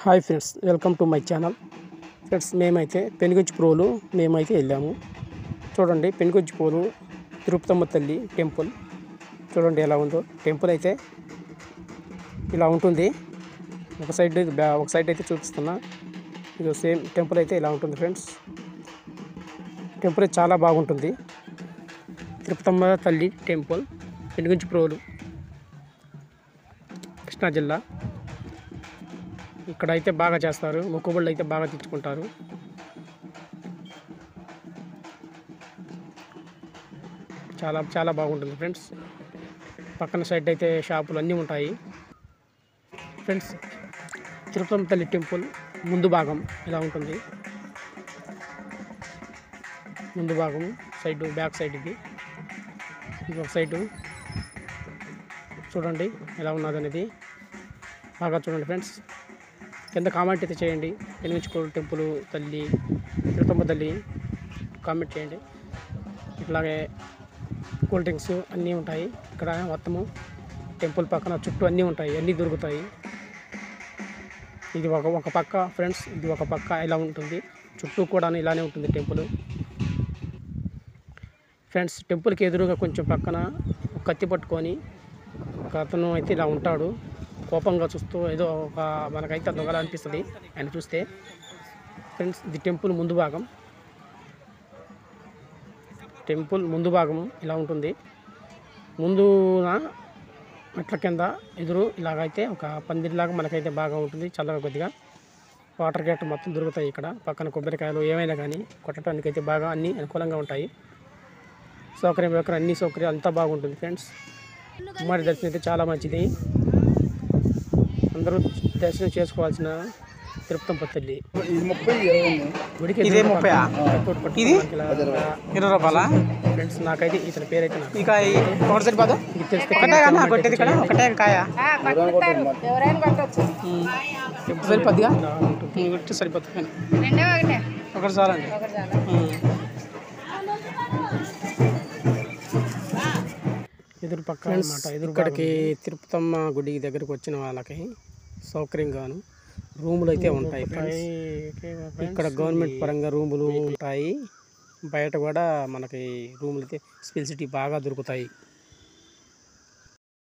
Hi friends, welcome to my channel. Friends, మేమైతే పెనుగొచ్చి ప్రోలు మేమైతే వెళ్ళాము. చూడండి, పెనుగొచ్చి ప్రోలు తిరుపతమ్మ తల్లి టెంపుల్ చూడండి ఎలా ఉందో. టెంపుల్ అయితే ఇలా ఉంటుంది. ఒక సైడ్ అయితే చూపిస్తున్నా. ఇది సేమ్ టెంపుల్ అయితే ఇలా ఉంటుంది ఫ్రెండ్స్. టెంపుల్ అయితే చాలా బాగుంటుంది. తిరుపతమ్మ తల్లి టెంపుల్ పెనుగొచ్చి ప్రోలు, కృష్ణా జిల్లా. ఇక్కడ అయితే బాగా చేస్తారు, మొక్కుబళ్ళు అయితే బాగా తెచ్చుకుంటారు. చాలా చాలా బాగుంటుంది ఫ్రెండ్స్. పక్కన సైడ్ అయితే షాపులు అన్నీ ఉంటాయి ఫ్రెండ్స్. తిరుపతమ్మ తల్లి టెంపుల్ ముందు భాగం ఇలా ఉంటుంది. ముందు భాగం సైడ్, బ్యాక్ సైడ్ ఇది ఒక సైడు చూడండి ఎలా ఉన్నది అనేది. బాగా చూడండి ఫ్రెండ్స్. కింద కామెంట్ అయితే చేయండి. పెనుగొచ్చి టెంపుల్ తల్లి తిరుపతమ్మ తల్లి కామెంట్ చేయండి. ఇట్లాగే కూల్ డ్రింక్స్ అన్నీ ఉంటాయి ఇక్కడ. మొత్తము టెంపుల్ పక్కన చుట్టూ అన్నీ ఉంటాయి, అన్నీ దొరుకుతాయి. ఇది ఒక పక్క ఫ్రెండ్స్, ఇది ఒక పక్క ఇలా ఉంటుంది. చుట్టూ కూడా ఇలానే ఉంటుంది టెంపుల్ ఫ్రెండ్స్. టెంపుల్కి ఎదురుగా కొంచెం పక్కన ఒక కత్తి పట్టుకొని ఒక అతను అయితే ఇలా ఉంటాడు, కోపంగా చూస్తూ. ఏదో ఒక మనకైతే దొంగలా అనిపిస్తుంది ఆయన చూస్తే ఫ్రెండ్స్. ఇది టెంపుల్ ముందు భాగం. టెంపుల్ ముందు భాగం ఇలా ఉంటుంది. ముందున మెట్ల కింద ఎదురు ఇలాగైతే ఒక పందిరిలాగా మనకైతే బాగా ఉంటుంది. చల్లగా కొద్దిగా వాటర్ గేట్ మొత్తం దొరుకుతాయి ఇక్కడ. పక్కన కొబ్బరికాయలు ఏమైనా కానీ కొట్టడానికి అయితే బాగా అన్నీ అనుకూలంగా ఉంటాయి. సౌకర్యం అన్ని సౌకర్యాలు అంతా బాగుంటుంది ఫ్రెండ్స్. కుమారి దర్శనం అయితే చాలా మంచిది. అందరూ దర్శనం చేసుకోవాల్సిన తిరుపతమ్మ తల్లి గుడికి ఫ్రెండ్స్. నాకైతే ఇతని పేరు అయితే సరిపోతుంది. ఒకటి చాలండి. ఎదురు పక్క అన్నమాట. ఇక్కడికి తిరుపతమ్మ గుడి దగ్గరకు వచ్చిన వాళ్ళకి సౌకర్యంగాను రూములు అయితే ఉంటాయి ఫ్రెండ్స్. ఇక్కడ గవర్నమెంట్ పరంగా రూములు ఉంటాయి. బయట కూడా మనకి రూములు అయితే ఫెసిలిటీ బాగా దొరుకుతాయి.